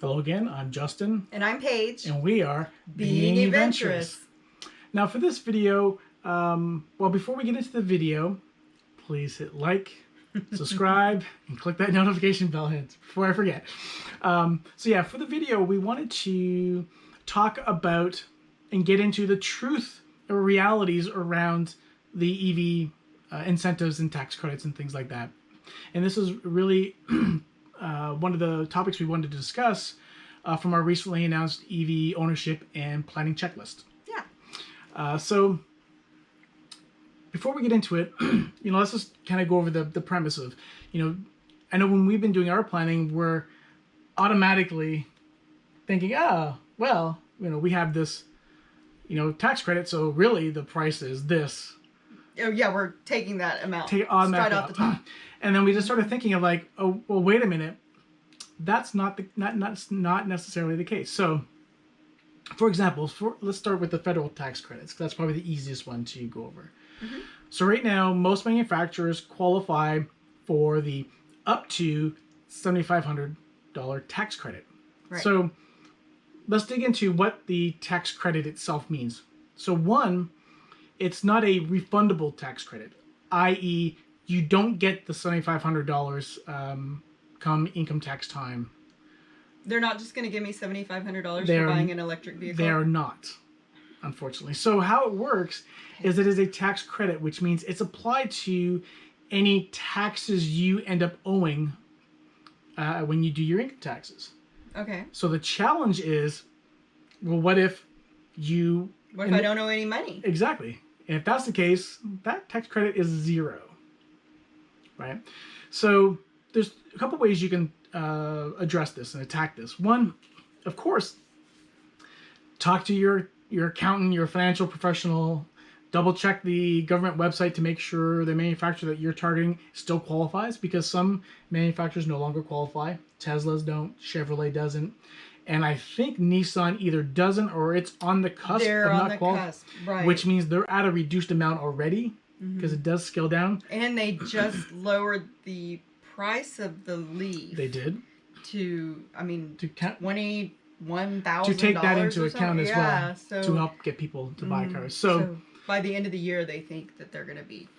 Hello again, I'm Justin. And I'm Paige. And we are Being Adventurous. Now for this video, well, before we get into the video, please hit like, subscribe, and click that notification bell hint before I forget. So yeah, for the video, we wanted to talk about and get into the truth or realities around the EV incentives and tax credits and things like that. And this is really one of the topics we wanted to discuss from our recently announced EV ownership and planning checklist. Yeah. So before we get into it, let's just kind of go over the premise of, I know when we've been doing our planning, we're automatically thinking, well, we have this, tax credit, so really the price is this. Oh yeah, we're taking that amount straight off the top. And then we just started thinking of like, oh, well, wait a minute. That's not necessarily the case. So, for example, let's start with the federal tax credits. That's probably the easiest one to go over. Mm-hmm. So right now, most manufacturers qualify for the up to $7,500 tax credit. Right. So let's dig into what the tax credit itself means. So one, it's not a refundable tax credit, i.e., you don't get the $7,500 come income tax time. They're not just going to give me $7,500 for buying an electric vehicle? They are not, unfortunately. So how it works is it is a tax credit, which means it's applied to any taxes you end up owing when you do your income taxes. Okay. So the challenge is, well, what if I don't owe any money? Exactly. And if that's the case, that tax credit is zero. Right? So there's a couple ways you can address this and attack this. One, of course, talk to your accountant, your financial professional, double check the government website to make sure the manufacturer that you're targeting still qualifies, because some manufacturers no longer qualify. Tesla's don't, Chevrolet doesn't. And I think Nissan either doesn't or it's on the cusp of not qualifying, right. Which means they're at a reduced amount already, because it does scale down. And they just lowered the price of the Leaf. They did. To $21,000. To take that into account as well, so, to help get people to buy cars. So by the end of the year, they think that they're going to be.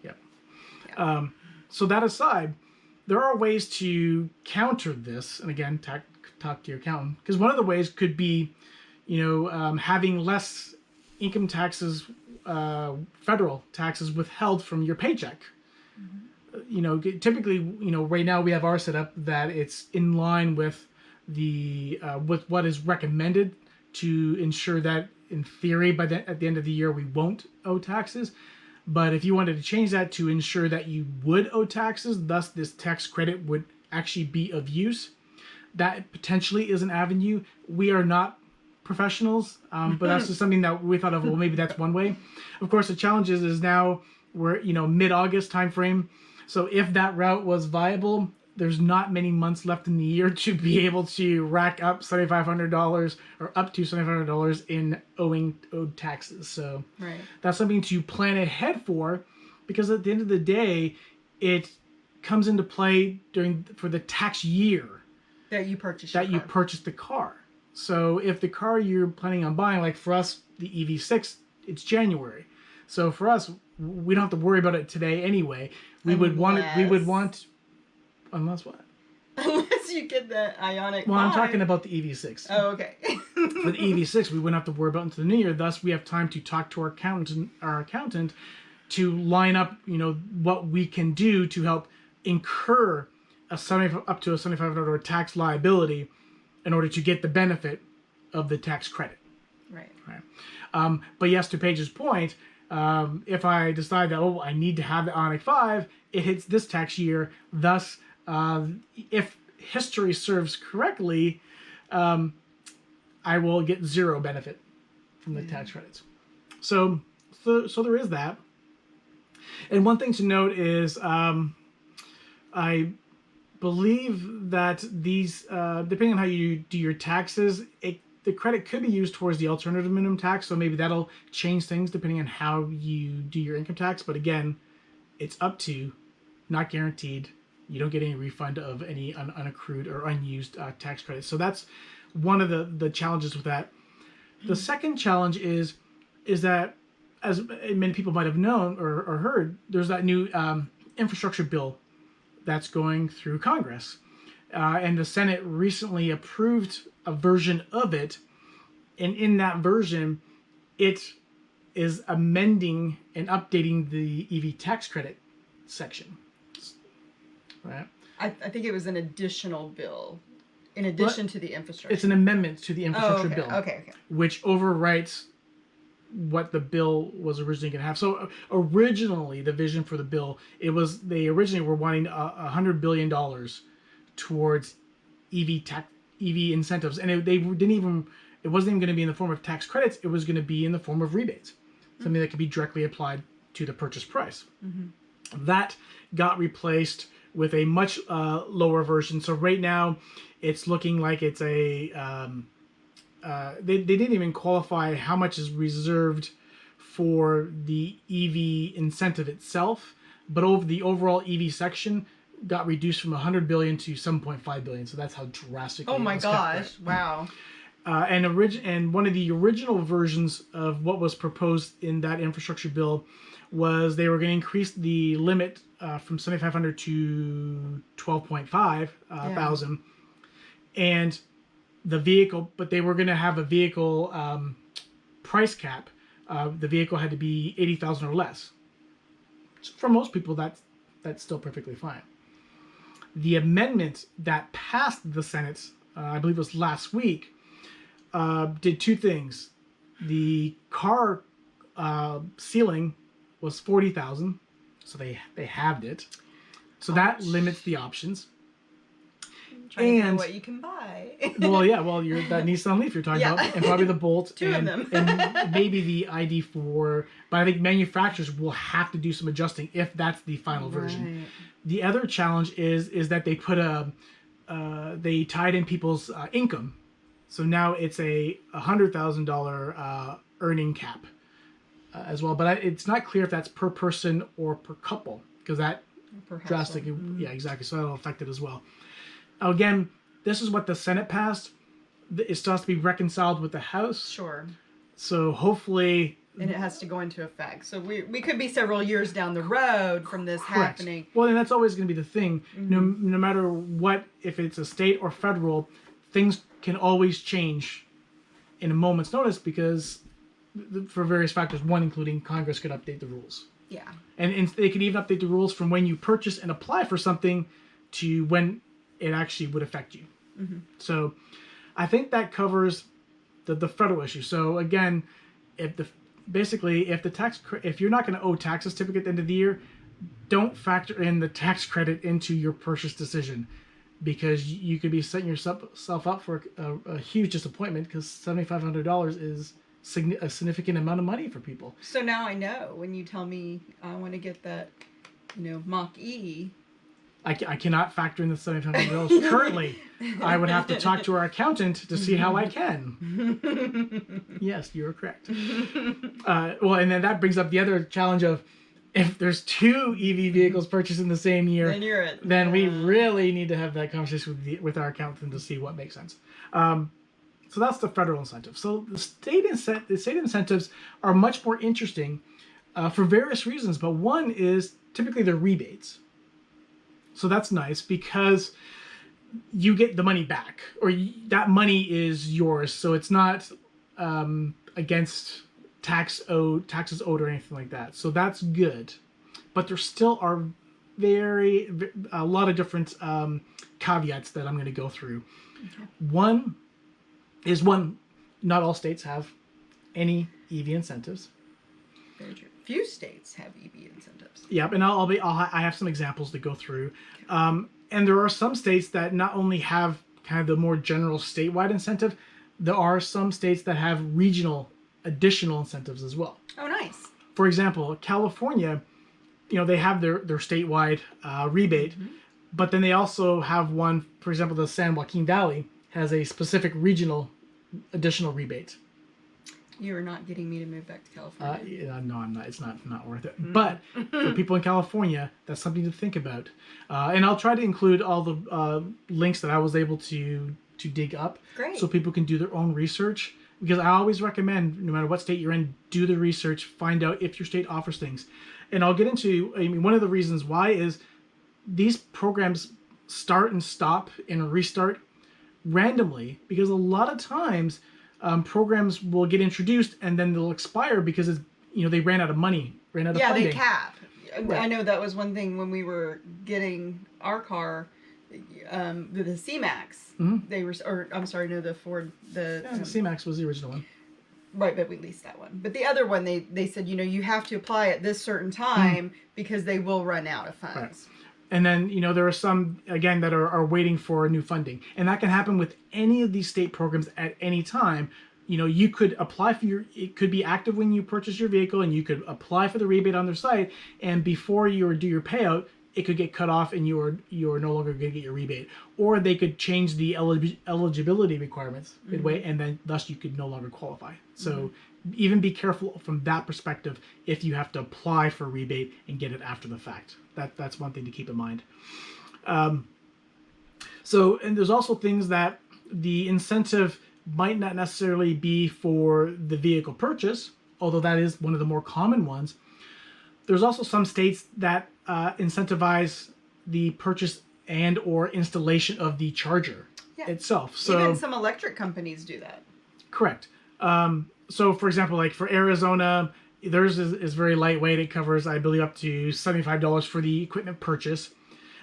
Yeah. So that aside, there are ways to counter this, and again, talk to your accountant, because one of the ways could be, having less income taxes, federal taxes withheld from your paycheck. Mm-hmm. Typically, right now we have our setup that it's in line with with what is recommended to ensure that, in theory, at the end of the year we won't owe taxes. But if you wanted to change that to ensure that you would owe taxes, thus this tax credit would actually be of use, that potentially is an avenue. We are not professionals, but that's just something that we thought of. Well, maybe that's one way. Of course, the challenge is now we're mid-August time frame. So if that route was viable, there's not many months left in the year to be able to rack up $7,500 or up to $7,500 in owed taxes. So That's something to plan ahead for, because at the end of the day, it comes into play for the tax year that you purchased the car. So if the car you're planning on buying, like for us, the EV6, it's January. So for us, we don't have to worry about it today anyway. Unless what? Unless you get the Ioniq 5. Well, I'm talking about the EV6. Oh, okay. For the EV6, we wouldn't have to worry about it until the new year. Thus, we have time to talk to our accountant to line up, what we can do to help incur up to a $7,500 tax liability in order to get the benefit of the tax credit. Right. But yes, to Paige's point, if I decide that, I need to have the Ioniq 5, it hits this tax year. Thus, if history serves correctly, I will get zero benefit from the tax credits. So there is that. And one thing to note is, I believe that these, depending on how you do your taxes, the credit could be used towards the alternative minimum tax. So maybe that'll change things depending on how you do your income tax. But again, it's up to, not guaranteed, you don't get any refund of any unaccrued or unused tax credits. So that's one of the challenges with that. The second challenge is that, as many people might have known or heard, there's that new infrastructure bill that's going through Congress. And the Senate recently approved a version of it. And in that version, it is amending and updating the EV tax credit section. Right? I think it was an additional bill in addition to the infrastructure. It's an amendment to the infrastructure bill. Okay. Which overwrites what the bill was originally going to have. So originally, the vision for the bill, they originally were wanting $100 billion towards EV incentives, and it wasn't even going to be in the form of tax credits. It was going to be in the form of rebates, something that could be directly applied to the purchase price. That got replaced with a much lower version. So right now, it's looking like it's a they didn't even qualify how much is reserved for the EV incentive itself, but over the overall EV section got reduced from 100 billion to 7.5 billion. So that's how drastically. Oh my it was cut back. gosh! Wow. And one of the original versions of what was proposed in that infrastructure bill was they were going to increase the limit from 7,500 to 12.5 thousand, and the vehicle, but they were going to have a vehicle price cap. The vehicle had to be 80,000 or less. So for most people, that's still perfectly fine. The amendment that passed the Senate, I believe it was last week, did two things. The car ceiling was 40,000, so they halved it. So that limits the options. Trying to know what you can buy. That Nissan Leaf you're talking about, and probably the Bolt, Two of them. and maybe the ID4. But I think manufacturers will have to do some adjusting if that's the final version. The other challenge is that they put they tied in people's income, so now it's a $100,000 earning cap as well. But it's not clear if that's per person or per couple, because that drastically, exactly. So that'll affect it as well. Again, this is what the Senate passed. It still has to be reconciled with the House. Sure. So hopefully... And it has to go into effect. So we could be several years down the road from this happening. Well, and that's always going to be the thing. No matter what, if it's a state or federal, things can always change in a moment's notice because for various factors, one including Congress could update the rules. Yeah. And they could even update the rules from when you purchase and apply for something to when it actually would affect you. So I think that covers the federal issue. So again, if you're not going to owe taxes typically at the end of the year, don't factor in the tax credit into your purchase decision, because you could be setting yourself up for a huge disappointment, because $7,500 is a significant amount of money for people. So now I know when you tell me I want to get that, Mach-E. I cannot factor in the $7,500 currently. I would have to talk to our accountant to see how I can. Yes, you're correct. And then that brings up the other challenge of, if there's two EV vehicles purchased in the same year, then we really need to have that conversation with our accountant to see what makes sense. So that's the federal incentive. So the state incentives are much more interesting for various reasons, but one is typically the rebates. So that's nice because you get the money back, or that money is yours. So it's not against taxes owed or anything like that. So that's good. But there still are a lot of different caveats that I'm going to go through. Okay. One, not all states have any EV incentives. Very true. Few states have EV incentives. Yep, and I have some examples to go through. Okay. And there are some states that not only have kind of the more general statewide incentive, there are some states that have regional additional incentives as well. Oh, nice. For example, California, they have their statewide rebate, but then they also have one, for example, the San Joaquin Valley has a specific regional additional rebate. You are not getting me to move back to California. Yeah, no, I'm not. It's not worth it. But for people in California, that's something to think about. And I'll try to include all the links that I was able to dig up, Great. so people can do their own research. Because I always recommend, no matter what state you're in, do the research, find out if your state offers things. And I'll get into, I mean, one of the reasons why is these programs start and stop and restart randomly, because a lot of times programs will get introduced and then they'll expire because it's, they ran out of money, ran out of funding. Yeah, they cap. Right. I know that was one thing when we were getting our car, the C-Max. Mm-hmm. They were, or I'm sorry, no, the Ford, the C-Max was the original one. Right, but we leased that one. But the other one, they said, you have to apply at this certain time because they will run out of funds. Right. And then, there are some, again, that are waiting for new funding. And that can happen with any of these state programs at any time. You could apply for it could be active when you purchase your vehicle, and you could apply for the rebate on their site. And before you do your payout, it could get cut off and you're no longer going to get your rebate. Or they could change the eligibility requirements midway, and then thus you could no longer qualify. So even be careful from that perspective if you have to apply for a rebate and get it after the fact. That's one thing to keep in mind. And there's also things that the incentive might not necessarily be for the vehicle purchase, although that is one of the more common ones. There's also some states that incentivize the purchase and or installation of the charger itself. So even some electric companies do that. Correct. So for example, like for Arizona, theirs is very lightweight. It covers, I believe, up to $75 for the equipment purchase.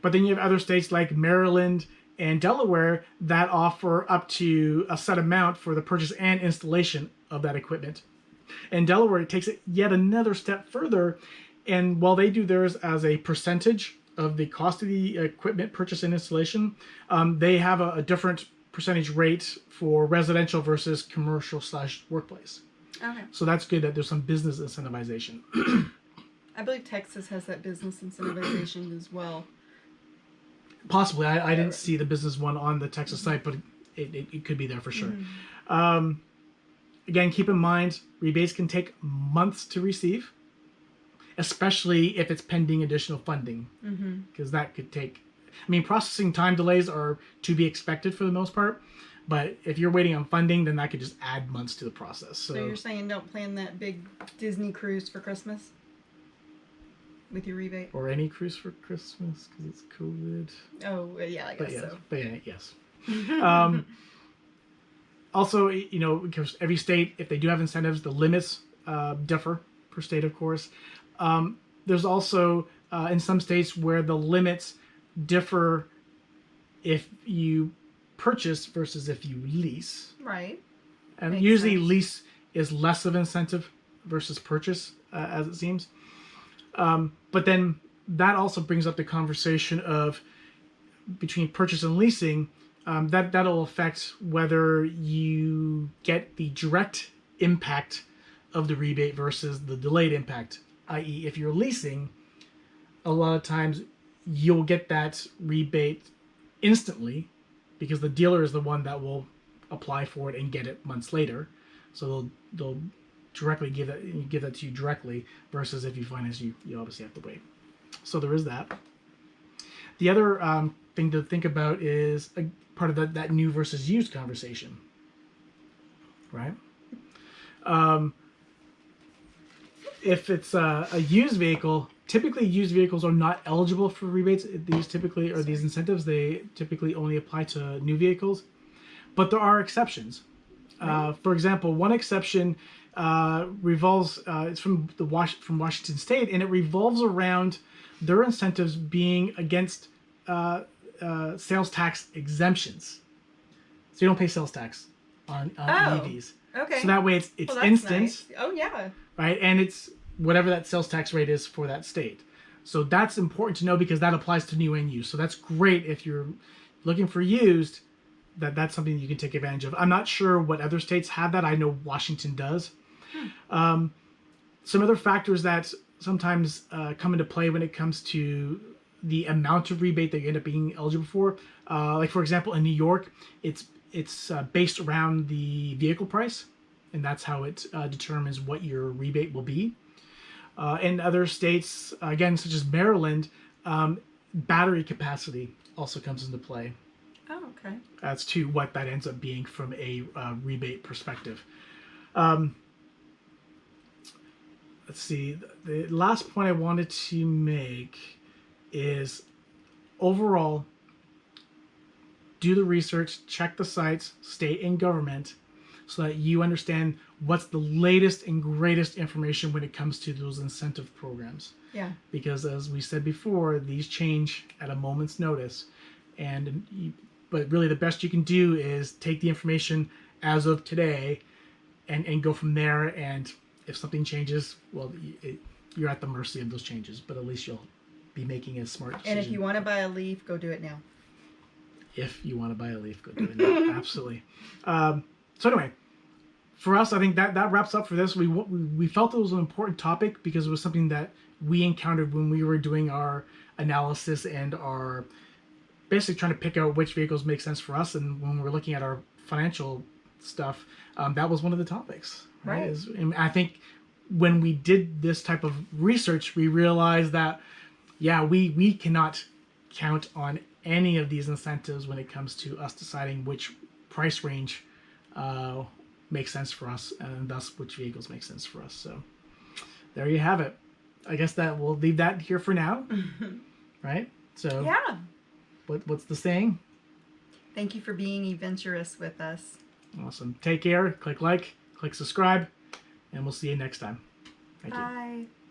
But then you have other states like Maryland and Delaware that offer up to a set amount for the purchase and installation of that equipment. And Delaware takes it yet another step further. And while they do theirs as a percentage of the cost of the equipment purchase and installation, they have a different percentage rate for residential versus commercial/workplace. Okay. So that's good that there's some business incentivization. I believe Texas has that business incentivization as well. Possibly. I didn't see the business one on the Texas site, but it could be there for sure. Again, keep in mind, rebates can take months to receive, especially if it's pending additional funding, because that could take... processing time delays are to be expected for the most part, but if you're waiting on funding, then that could just add months to the process. So you're saying don't plan that big Disney cruise for Christmas with your rebate? Or any cruise for Christmas, because it's COVID. Oh, yeah, I guess so. But yeah, yes. Also, because every state, if they do have incentives, the limits differ per state, of course. There's also, in some states, where the limits differ if you purchase versus if you lease. Right. And Makes usually sense. Lease is less of incentive versus purchase, as it seems. But then that also brings up the conversation of between purchase and leasing. That'll affect whether you get the direct impact of the rebate versus the delayed impact. I.e., if you're leasing, a lot of times you'll get that rebate instantly because the dealer is the one that will apply for it and get it months later. So they'll directly give that to you directly, versus if you finance, you obviously have to wait. So there is that. The other thing to think about is a part of that new versus used conversation, right? If it's a used vehicle, typically used vehicles are not eligible for rebates. These incentives, they typically only apply to new vehicles, but there are exceptions. For example, one exception revolves. It's from Washington State, and it revolves around their incentives being against sales tax exemptions. So you don't pay sales tax on EVs. Okay. So that way it's Well, that's instant. nice. Oh yeah. Right, and it's whatever that sales tax rate is for that state. So that's important to know because that applies to new and used. So that's great if you're looking for used. That's something you can take advantage of. I'm not sure what other states have that. I know Washington does. Some other factors that sometimes come into play when it comes to the amount of rebate that you end up being eligible for. Like for example, in New York, it's based around the vehicle price. and that's how it determines what your rebate will be. In other states, again, such as Maryland, battery capacity also comes into play. Oh, okay. As to what that ends up being from a rebate perspective. Let's see. The last point I wanted to make is overall, do the research, check the sites, stay in government, so that you understand what's the latest and greatest information when it comes to those incentive programs. Yeah. Because as we said before, these change at a moment's notice, but really the best you can do is take the information as of today and go from there. And if something changes, well, you're at the mercy of those changes, but at least you'll be making a smart decision. And if you want to buy a leaf, go do it now. If you want to buy a leaf, go do it now. Absolutely. So anyway, for us, I think that wraps up for this. We felt it was an important topic because it was something that we encountered when we were doing our analysis and our basically trying to pick out which vehicles make sense for us. And when we're looking at our financial stuff, that was one of the topics. Right. And I think when we did this type of research, we realized that, yeah, we cannot count on any of these incentives when it comes to us deciding which price range makes sense for us, and thus which vehicles make sense for us. So there you have it. I guess that we'll leave that here for now. Right? So yeah. What's the saying? Thank you for being adventurous with us. Awesome. Take care. Click like, click subscribe, and we'll see you next time. Thank you. Bye.